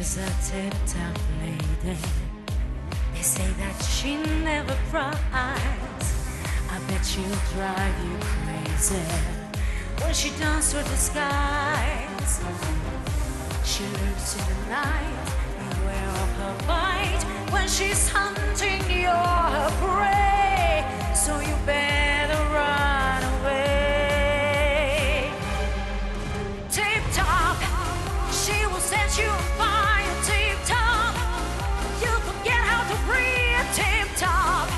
She's a tip-top lady. They say that she never cries. I bet she'll drive you crazy when she dons her disguise. She looks in the night, beware of her bite when she's hunting your prey. So you better run away. Tip-top, she will set you on fire. Tip-top, you forget how to breathe. Tip-top,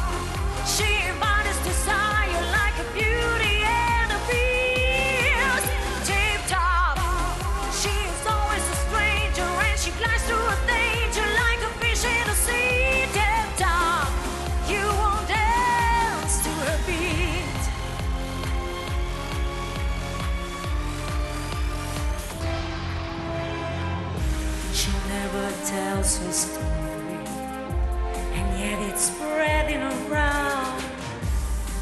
she embodies desire like a beauty and a beast. Tip-top, she is always a stranger and she glides through a danger like a fish in the sea. Tip-top, you won't dance to her beat. She never tells her story, and yet it's spreading around.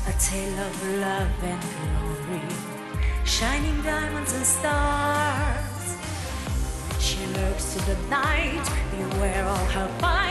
A tale of love and glory, shining diamonds and stars. She lurks to the night, beware all her fire.